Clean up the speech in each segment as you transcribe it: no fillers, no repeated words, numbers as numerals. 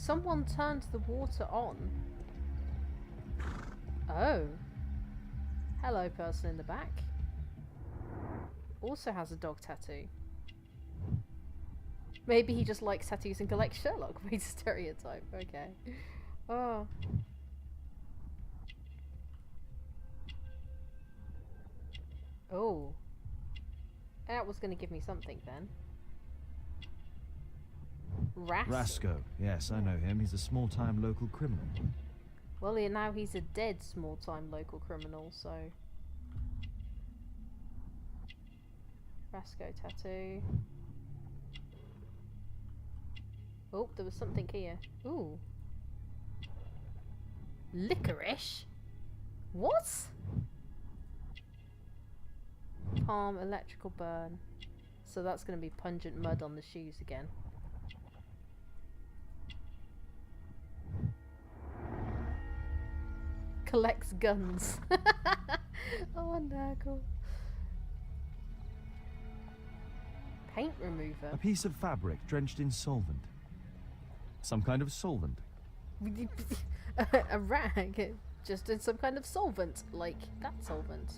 Someone turned the water on. Oh. Hello, person in the back. Also has a dog tattoo. Maybe he just likes tattoos and collects Sherlock. Way to stereotype. Okay. Oh. Oh. That was going to give me something then. Rasco. Yes, I know him. He's a small-time local criminal. Well, now he's a dead small-time local criminal, so... Rasco tattoo. Oh, there was something here. Ooh. Licorice? What? Palm, electrical burn. So that's going to be pungent mud on the shoes again. Collects guns. Oh, Nagel. Paint remover. A piece of fabric drenched in solvent. Some kind of solvent. A rag, just in some kind of solvent, like that solvent.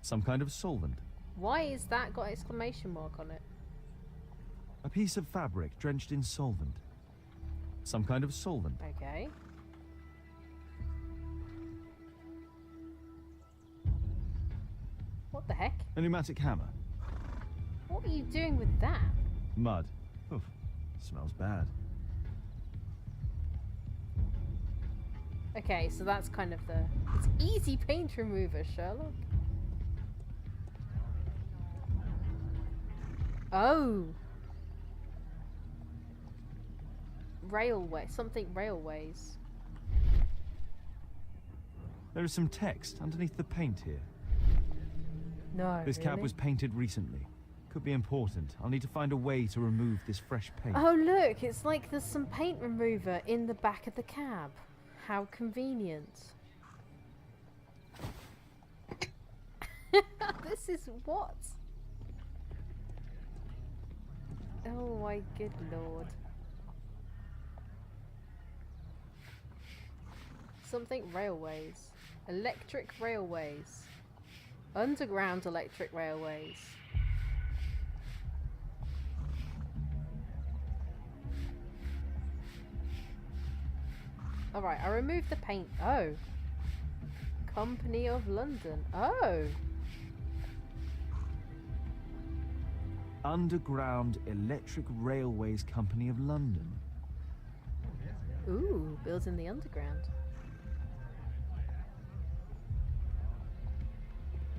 Some kind of solvent. Why is that got exclamation mark on it? A piece of fabric drenched in solvent. Some kind of solvent. Okay. What the heck? A pneumatic hammer. What are you doing with that? Mud. Oof. Smells bad. Okay, so that's kind of the... It's easy paint remover, Sherlock. Oh! Railway. Something railways. There is some text underneath the paint here. No, This cab was painted recently. Could be important. I'll need to find a way to remove this fresh paint. Oh look, it's like there's some paint remover in the back of the cab. How convenient. This is what? Oh my good lord. Something railways. Electric railways. Underground electric railways. Alright, I removed the paint. Oh. Company of London. Oh. Underground Electric Railways Company of London. Ooh, built in the underground.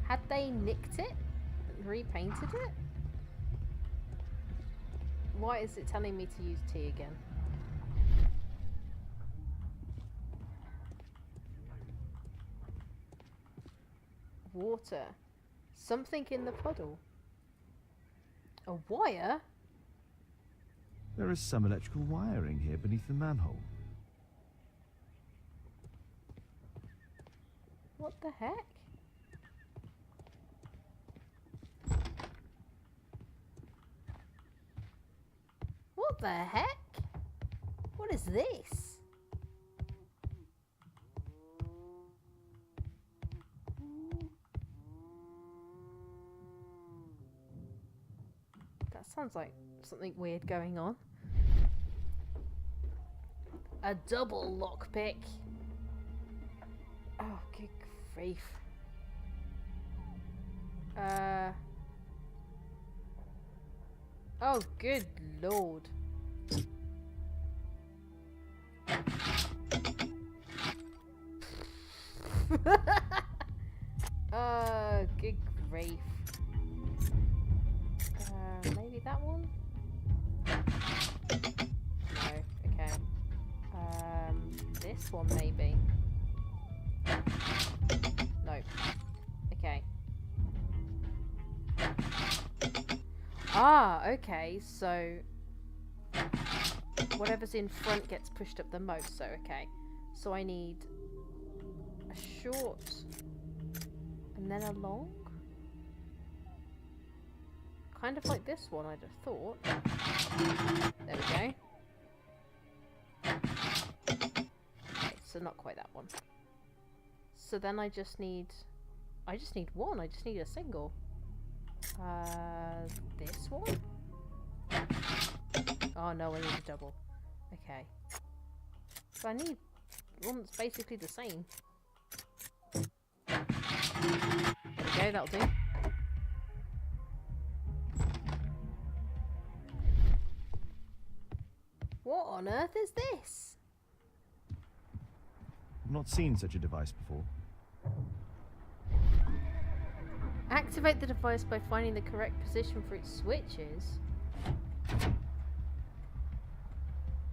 Had they nicked it? Repainted it? Why is it telling me to use T again? Water. Something in the puddle. A wire? There is some electrical wiring here beneath the manhole. What the heck? What the heck? What is this? That sounds like something weird going on. A double lockpick. Oh, good grief. Oh, good lord. Good grief. Maybe that one? No, okay. This one maybe. No. Okay. Ah, okay, so whatever's in front gets pushed up the most, so okay. So I need a short and then a long? Kind of like this one, I'd have thought. There we go. so not quite that one. So then I just need one. I just need a single. This one? Oh no, I need a double. Okay. So I need one that's basically the same. There we go, that'll do. What on earth is this? I've not seen such a device before. Activate the device by finding the correct position for its switches.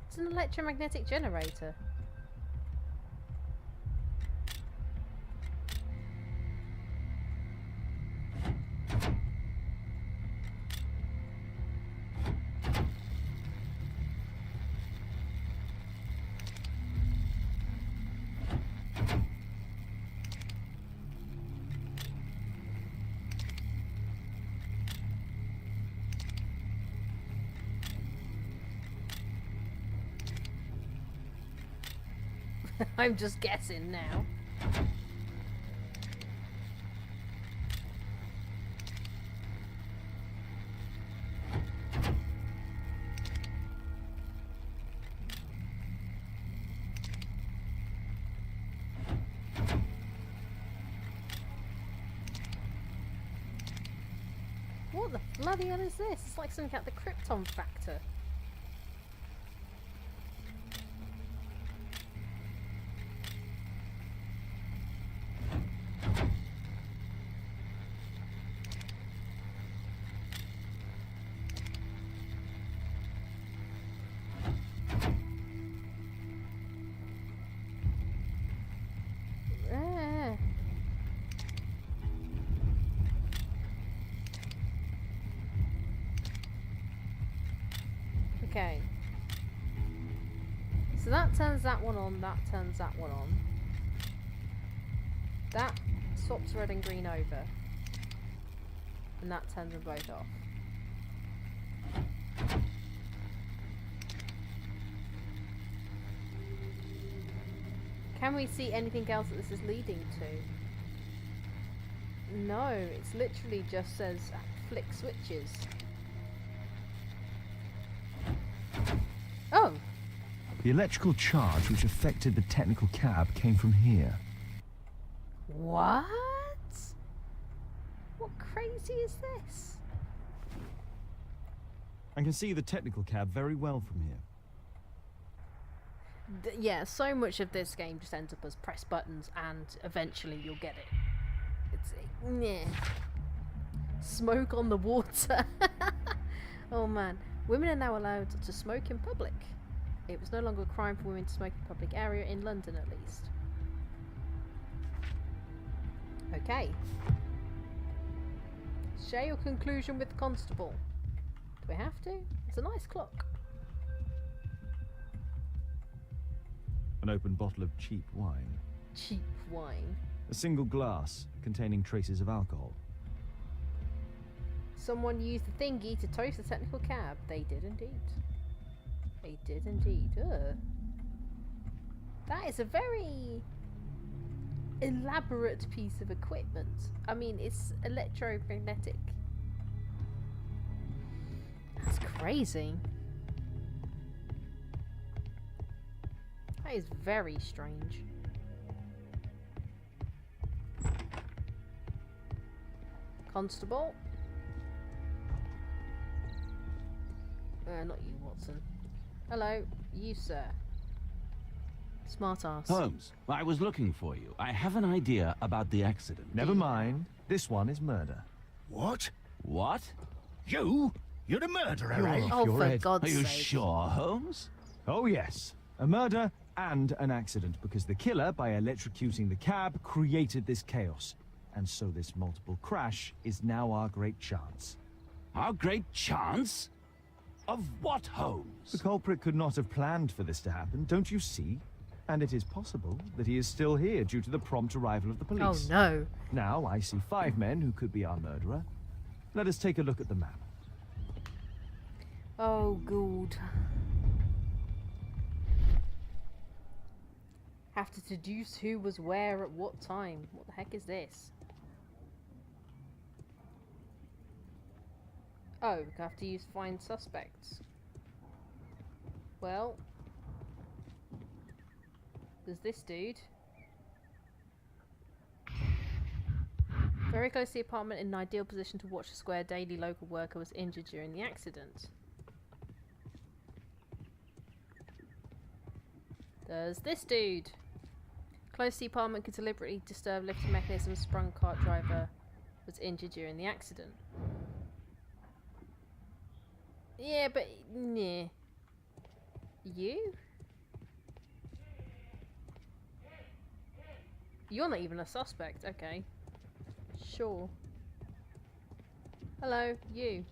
It's an electromagnetic generator. I'm just guessing now. What the bloody hell is this? It's like something at the Krypton factor. Okay. So that turns that one on, that turns that one on. That swaps red and green over. And that turns them both off. Can we see anything else that this is leading to? No, it's literally just says flick switches. Oh! The electrical charge which affected the technical cab came from here. What? What crazy is this? I can see the technical cab very well from here. Yeah, so much of this game just ends up as press buttons and eventually you'll get it. It's... yeah. Smoke on the water. Oh man. Women are now allowed to smoke in public. It was no longer a crime for women to smoke in a public area, in London at least. Okay. Share your conclusion with the constable. Do we have to? It's a nice clock. An open bottle of cheap wine. Cheap wine. A single glass containing traces of alcohol. Someone used the thingy to toast the technical cab. They did indeed. They did indeed. Ugh. That is a very elaborate piece of equipment. I mean, it's electromagnetic. That's crazy. That is very strange. Constable. Not you, Watson. Hello, you, sir. Smart ass. Holmes, I was looking for you. I have an idea about the accident. Never mind. This one is murder. What? What? You? You're the murderer, You're eh? off Oh, your for head. God's Are you sake. sure, Holmes? Oh yes. A murder and an accident, because the killer, by electrocuting the cab, created this chaos. And so this multiple crash is now our great chance. Our great chance? Of what, The Holmes? culprit could not have planned for this to happen, don't you see? And it is possible that he is still here due to the prompt arrival of the Oh police. no. Now I see 5 men who could be our murderer. Let us take a look at the map. Oh, good. Have to deduce who was where at what time. What the heck is this? Oh, we have to use find suspects. Well, there's this dude. Very close to the apartment, in an ideal position to watch the square, daily local worker was injured during the accident. There's this dude. Close to the apartment, could deliberately disturb lifting mechanism, sprung cart driver was injured during the accident. Yeah, but yeah. You? You're not even a suspect, okay. Sure. Hello, you.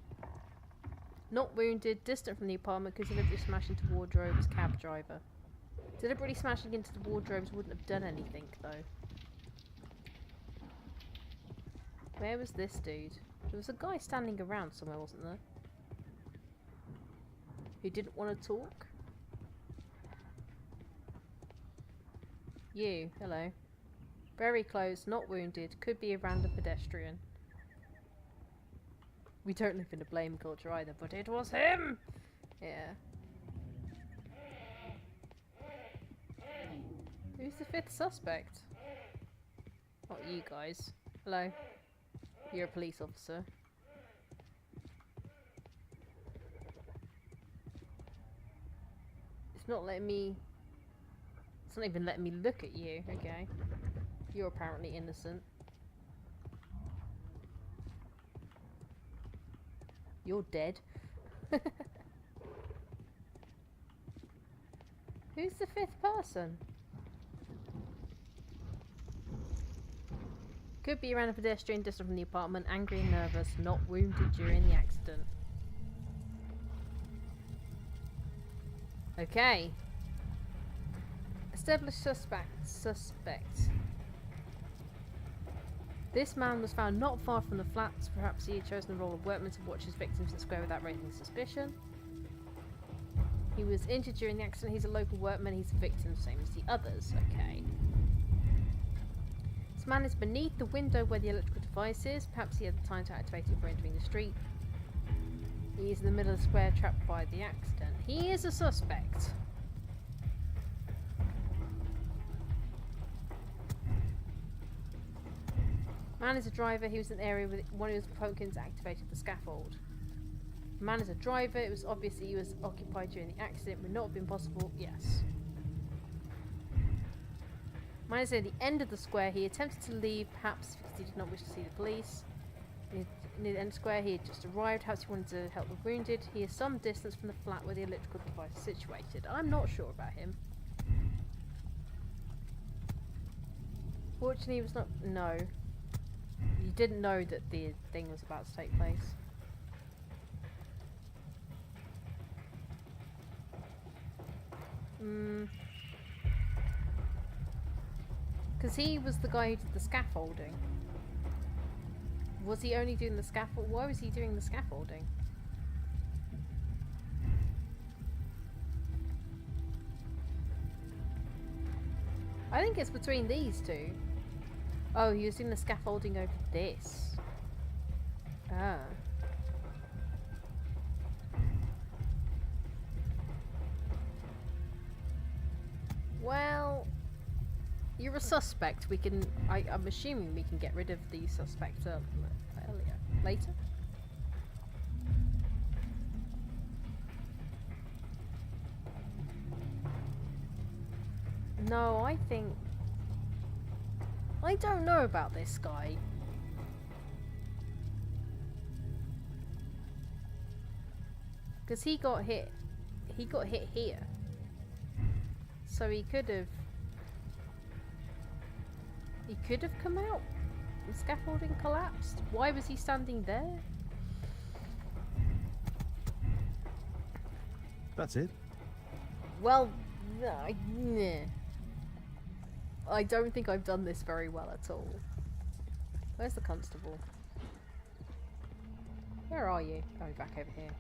Not wounded, distant from the apartment, could deliberately smash into wardrobes, cab driver. Deliberately smashing into the wardrobes wouldn't have done anything, though. Where was this dude? There was a guy standing around somewhere, wasn't there? Who didn't want to talk? You, hello. Very close, not wounded, could be a random pedestrian. We don't live in a blame culture either, but it was him! Yeah. Who's the fifth suspect? Not you guys. Hello. You're a police officer. It's not letting me... It's not even letting me look at you. Okay. You're apparently innocent. You're dead. Who's the fifth person? Could be around a pedestrian distant from the apartment, angry and nervous, not wounded during the accident. Okay. Established suspect. This man was found not far from the flats. Perhaps he had chosen the role of workman to watch his victims in the square without raising suspicion. He was injured during the accident. He's a local workman. He's a victim, same as the others. Okay. This man is beneath the window where the electrical device is. Perhaps he had the time to activate it before entering the street. He is in the middle of the square, trapped by the accident. He is a suspect. Man is a driver. He was in the area with one of his Pokins activated the scaffold. Man is a driver. It was obvious that he was occupied during the accident. Would not have been possible. Yes. Man is at the end of the square. He attempted to leave, perhaps because he did not wish to see the police. Near the end of the square, he had just arrived. Perhaps he wanted to help the wounded. He is some distance from the flat where the electrical device is situated. I'm not sure about him. Fortunately, he was not... No. You didn't know that the thing was about to take place. Because he was the guy who did the scaffolding. Was he only doing the scaffold? Why was he doing the scaffolding? I think it's between these two. Oh, he was doing the scaffolding over this. Ah. Well, you're a suspect. We can... I'm assuming we can get rid of the suspect earlier. Later? No, I think... I don't know about this guy. Because he got hit. He got hit here. So he could have... He could have come out. The scaffolding collapsed. Why was he standing there? That's it. Well, I don't think I've done this very well at all. Where's the constable? Where are you? Oh, back over here.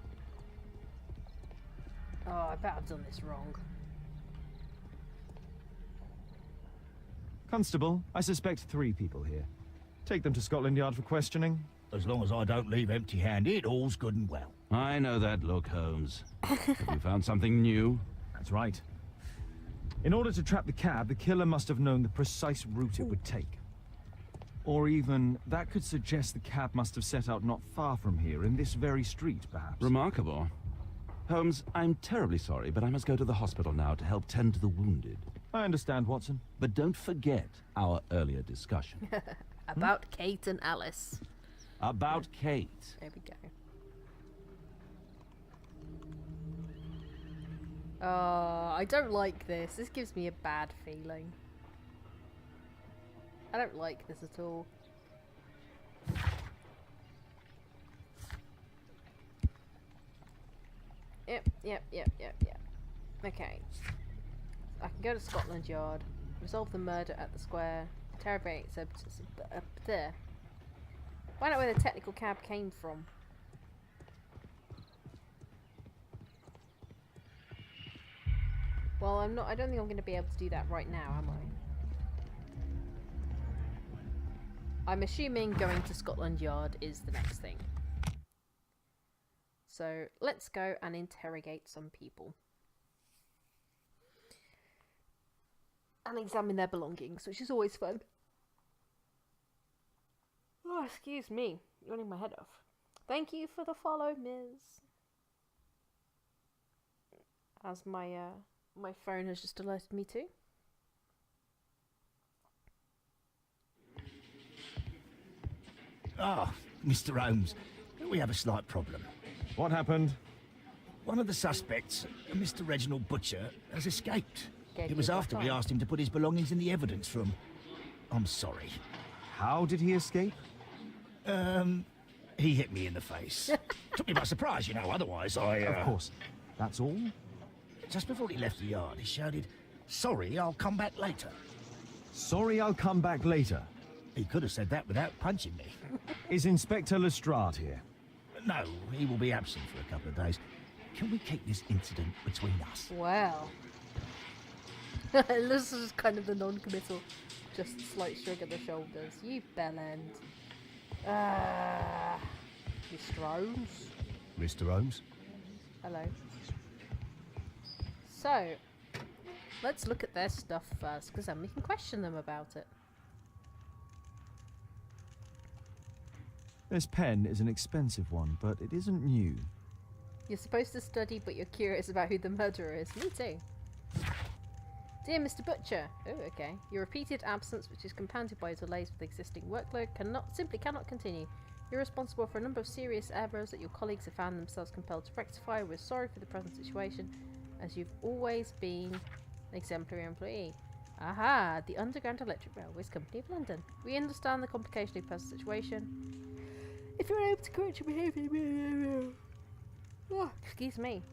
Oh, I bet I've done this wrong. Constable, I suspect 3 people here. Take them to Scotland Yard for questioning. As long as I don't leave empty-handed, all's good and well. I know that look, Holmes. Have you found something new? That's right. In order to trap the cab, the killer must have known the precise route it would take. Or even, that could suggest the cab must have set out not far from here, in this very street, perhaps. Remarkable. Holmes, I'm terribly sorry, but I must go to the hospital now to help tend to the wounded. I understand, Watson. But don't forget our earlier discussion. About Kate and Alice. About Kate. There we go. Oh, I don't like this. This gives me a bad feeling. I don't like this at all. Yep. Okay. I can go to Scotland Yard, resolve the murder at the square, interrogate there. Find out where the technical cab came from. Well, I don't think I'm going to be able to do that right now, am I? I'm assuming going to Scotland Yard is the next thing. So, let's go and interrogate some people. And examine their belongings, which is always fun. Oh, excuse me. Running my head off. Thank you for the follow, Ms. As my phone has just alerted me to. Ah, Mr. Holmes, we have a slight problem. What happened? One of the suspects, Mr. Reginald Butcher, has escaped. Gave It was you a after we time. asked him to put his belongings in the evidence room. I'm sorry. How did he escape? He hit me in the face. Took me by surprise, you know, otherwise Of course. That's all? Just before he left the yard, he shouted, "Sorry, I'll come back later." Sorry, I'll come back later. He could have said that without punching me. Is Inspector Lestrade here? No, he will be absent for a couple of days. Can we keep this incident between us? Wow. This is kind of the non-committal. Just a slight shrug of the shoulders. You bellend. Mr. Holmes. Mr. Holmes? Hello. So, let's look at their stuff first, because then we can question them about it. This pen is an expensive one, but it isn't new. You're supposed to study, but you're curious about who the murderer is. Me too. Dear Mr. Butcher. Oh, okay. Your repeated absence, which is compounded by delays with existing workload, simply cannot continue. You're responsible for a number of serious errors that your colleagues have found themselves compelled to rectify. We're sorry for the present situation, as you've always been an exemplary employee. Aha! The Underground Electric Railways Company of London. We understand the complication of the present situation. If you're able to correct your behaviour... Oh, excuse me.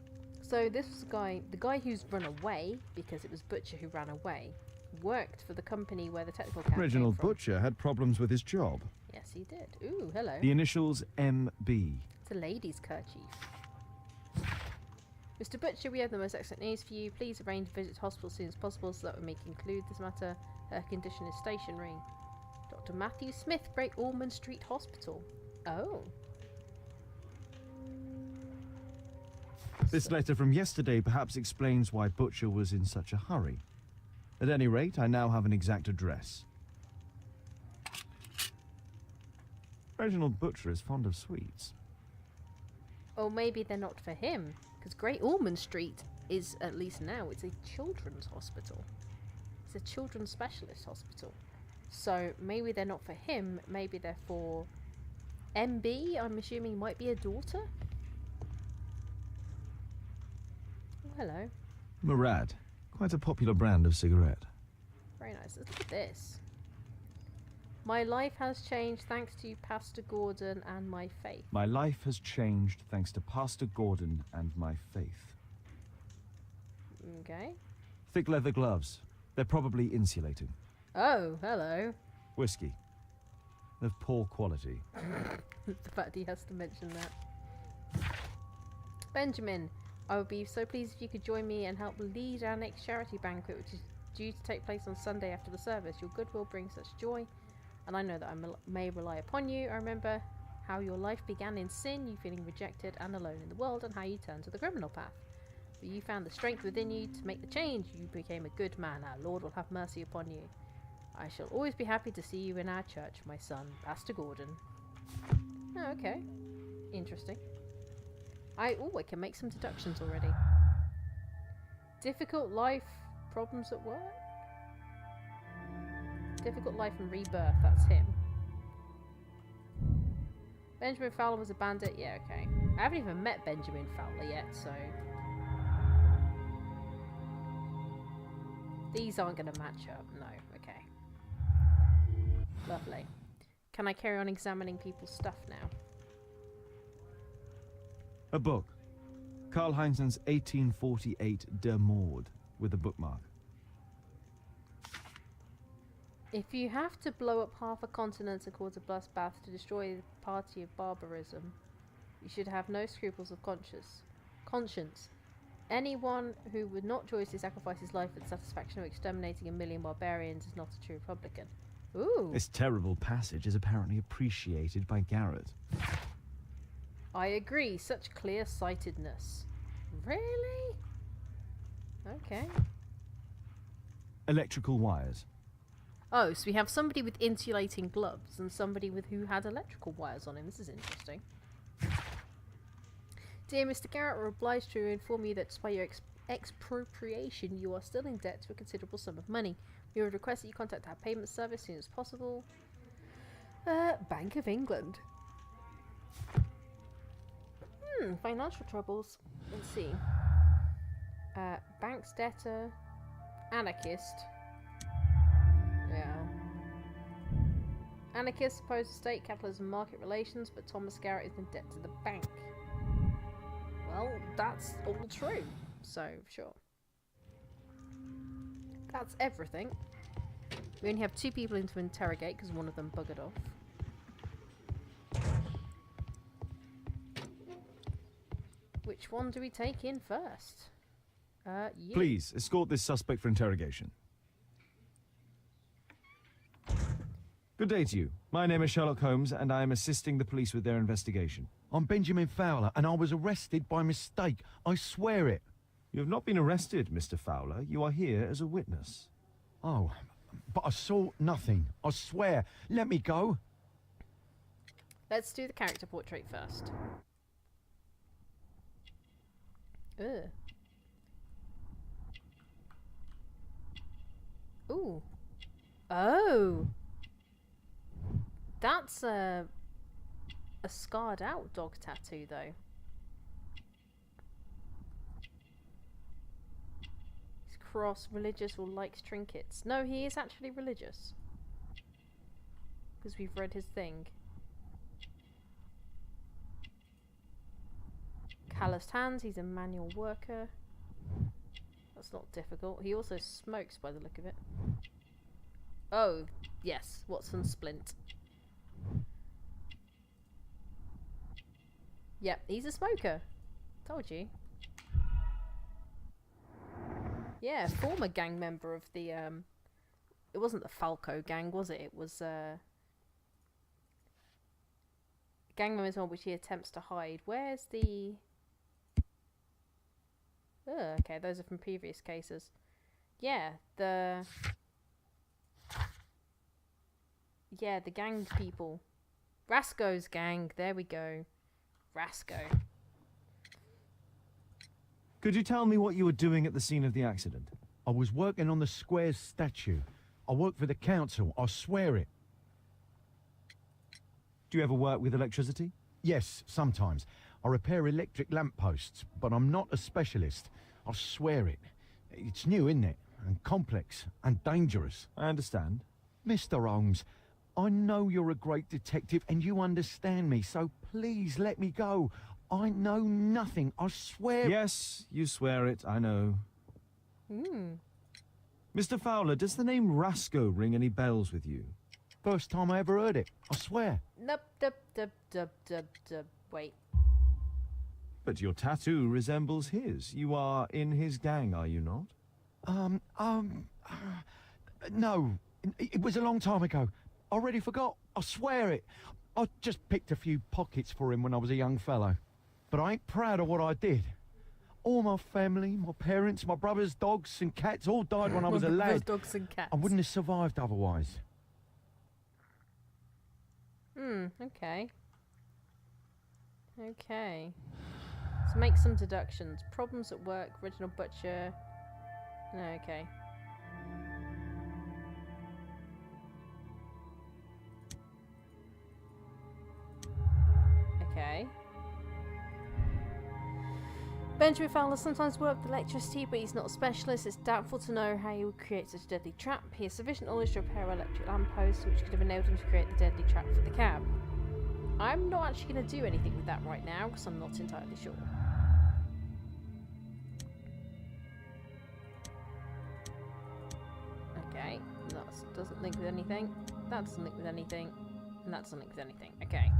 So this was the guy who's run away, because it was Butcher who ran away, worked for the company where the technical cab Reginald came from. Butcher had problems with his job. Yes, he did. Ooh, hello. The initials MB. It's a lady's kerchief. Mr. Butcher, we have the most excellent news for you. Please arrange a visit to hospital as soon as possible so that we may conclude this matter. Her condition is stationary. Dr. Matthew Smith, Great Ormond Street Hospital. Oh. This letter from yesterday perhaps explains why Butcher was in such a hurry. At any rate, I now have an exact address. Reginald Butcher is fond of sweets. Or maybe they're not for him, because Great Ormond Street is, at least now, it's a children's hospital. It's a children's specialist hospital. So maybe they're not for him, maybe they're for MB, I'm assuming might be a daughter? Oh, hello. Murad, quite a popular brand of cigarette. Very nice. Look at this. My life has changed thanks to Pastor Gordon and my faith. My life has changed thanks to Pastor Gordon and my faith. Okay. Thick leather gloves. They're probably insulating. Oh, hello. Whiskey. Of poor quality. The fact he has to mention that. Benjamin, I would be so pleased if you could join me and help lead our next charity banquet, which is due to take place on Sunday after the service. Your goodwill brings such joy, and I know that I may rely upon you. I remember how your life began in sin, you feeling rejected and alone in the world, and how you turned to the criminal path. But you found the strength within you to make the change. You became a good man. Our Lord will have mercy upon you. I shall always be happy to see you in our church, my son, Pastor Gordon. Oh, okay. Interesting. I can make some deductions already. Difficult life, problems at work? Difficult life and rebirth, that's him. Benjamin Fowler was a bandit? Yeah, okay. I haven't even met Benjamin Fowler yet, so... These aren't going to match up. No, okay. Lovely. Can I carry on examining people's stuff now? A book. Karl Heinzen's 1848 Der Mord, with a bookmark. If you have to blow up half a continent and cause a bloodbath to destroy the party of barbarism, you should have no scruples of conscience. Anyone who would not joyously sacrifice his life for the satisfaction of exterminating 1 million barbarians is not a true Republican. Ooh. This terrible passage is apparently appreciated by Garrett. I agree, such clear-sightedness. Really? Okay. Electrical wires. Oh, so we have somebody with insulating gloves and somebody who had electrical wires on him. This is interesting. Dear Mr. Garrett, we're obliged to inform you that despite your expropriation, you are still in debt to a considerable sum of money. We would request that you contact our payment service as soon as possible. Bank of England. Financial troubles. Let's see. Bank's debtor. Anarchist. Yeah. Anarchist opposed to state capitalism and market relations, but Thomas Garrett is in debt to the bank. Well, that's all true. So, sure. That's everything. We only have 2 people in to interrogate because one of them buggered off. Which one do we take in first? You. Please, escort this suspect for interrogation. Good day to you. My name is Sherlock Holmes, and I am assisting the police with their investigation. I'm Benjamin Fowler, and I was arrested by mistake. I swear it. You have not been arrested, Mr. Fowler. You are here as a witness. Oh, but I saw nothing. I swear. Let me go. Let's do the character portrait first. Ugh. Ooh. Oh. That's a scarred out dog tattoo though. He's cross, religious, or likes trinkets. No, he is actually religious. Because we've read his thing. Calloused hands, he's a manual worker. That's not difficult. He also smokes by the look of it. Oh, yes, Watson Splint. Yep, he's a smoker. Told you. Yeah, former gang member of the, it wasn't the Falco gang, was it? It was, gang members on which he attempts to hide. Where's the... okay, those are from previous cases. Yeah, the gang people. Rasco's gang, there we go. Rasco. Could you tell me what you were doing at the scene of the accident? I was working on the square's statue. I work for the council, I swear it. Do you ever work with electricity? Yes, sometimes. I repair electric lampposts, but I'm not a specialist. I swear it. It's new, isn't it? And complex and dangerous. I understand. Mr. Holmes, I know you're a great detective and you understand me, so please let me go. I know nothing, I swear. Yes, you swear it, I know. Mr. Fowler, does the name Rasco ring any bells with you? First time I ever heard it, I swear. Nope, wait. But your tattoo resembles his. You are in his gang, are you not? No, it was a long time ago. I already forgot. I swear it. I just picked a few pockets for him when I was a young fellow. But I ain't proud of what I did. All my family, my parents, my brother's dogs and cats all died when I was a Those lad. dogs and cats. I wouldn't have survived otherwise. Okay. Okay. Let's make some deductions. Problems at work, Reginald Butcher. No, okay. Okay. Benjamin Fowler sometimes worked with electricity, but he's not a specialist. It's doubtful to know how he would create such a deadly trap. He has sufficient knowledge to repair electric lampposts, which could have enabled him to create the deadly trap for the cab. I'm not actually going to do anything with that right now, because I'm not entirely sure. Okay, that doesn't link with anything. That doesn't link with anything. And that doesn't link with anything. Okay.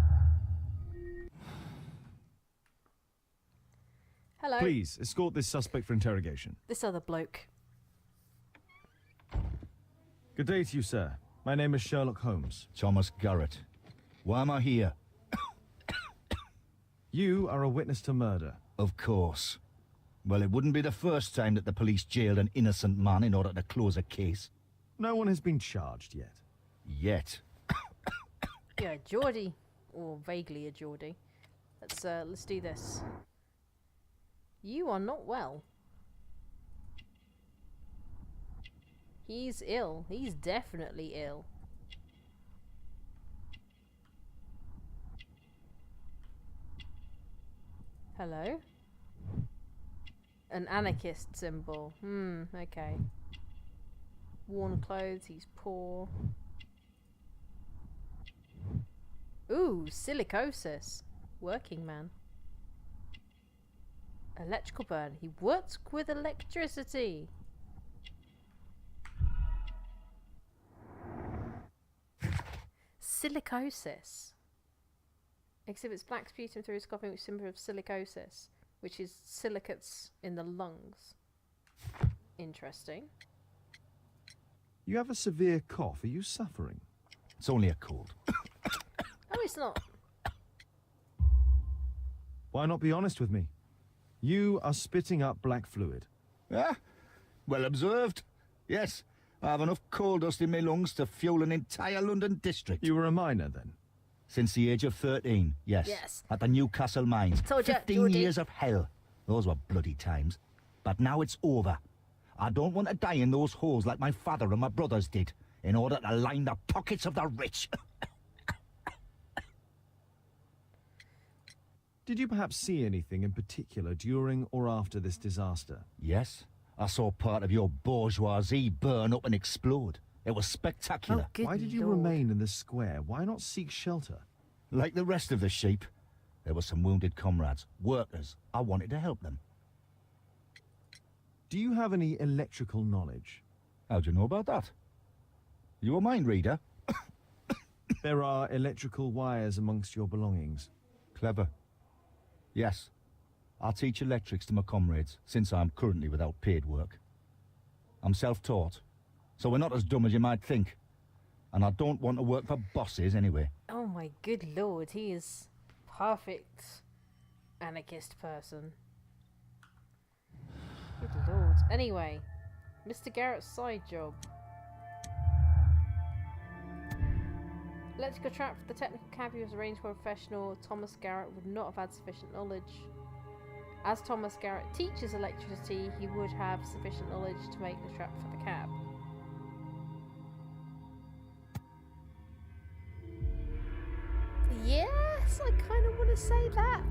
Hello. Please, escort this suspect for interrogation. This other bloke. Good day to you, sir. My name is Sherlock Holmes. Thomas Garrett. Why am I here? You are a witness to murder. Of course. Well, it wouldn't be the first time that the police jailed an innocent man in order to close a case. No one has been charged yet. Yet. Yeah, Geordie. Or vaguely a Geordie. Let's do this. You are not well. He's ill. He's definitely ill. Hello? An anarchist symbol. Okay. Worn clothes, he's poor. Ooh, silicosis. Working man. Electrical burn. He works with electricity. Silicosis. Exhibits black sputum through his coughing, which is symbol of silicosis, which is silicates in the lungs. Interesting. You have a severe cough. Are you suffering? It's only a cold. Oh, it's not. Why not be honest with me? You are spitting up black fluid. Ah, well observed. Yes, I have enough coal dust in my lungs to fuel an entire London district. You were a miner then? Since the age of 13, yes. Yes. At the Newcastle mines. Told ya, 15 Geordie. years of hell. Those were bloody times. But now it's over. I don't want to die in those holes like my father and my brothers did, in order to line the pockets of the rich. Did you perhaps see anything in particular during or after this disaster? Yes, I saw part of your bourgeoisie burn up and explode. It was spectacular. Good Why did you Lord. remain in the square? Why not seek shelter? Like the rest of the sheep, there were some wounded comrades, workers. I wanted to help them. Do you have any electrical knowledge? How'd you know about that? You a mind reader? There are electrical wires amongst your belongings. Clever. Yes, I teach electrics to my comrades, since I'm currently without paid work. I'm self-taught, so we're not as dumb as you might think. And I don't want to work for bosses anyway. Oh my good Lord, he is perfect anarchist person. Good Lord. Anyway, Mr. Garrett's side job. Electrical trap for the technical cab was arranged by a professional. Thomas Garrett would not have had sufficient knowledge. As Thomas Garrett teaches electricity, he would have sufficient knowledge to make the trap for the cab. Yes, I kind of want to say that.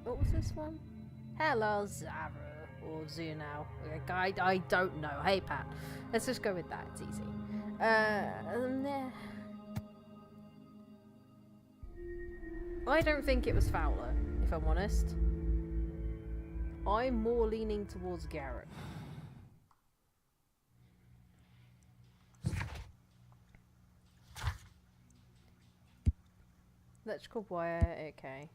What was this one? Hello, Zara. Or Zunao. I don't know. Hey, Pat. Let's just go with that. It's easy. I don't think it was Fowler, if I'm honest. I'm more leaning towards Garrett. Electrical wire, okay.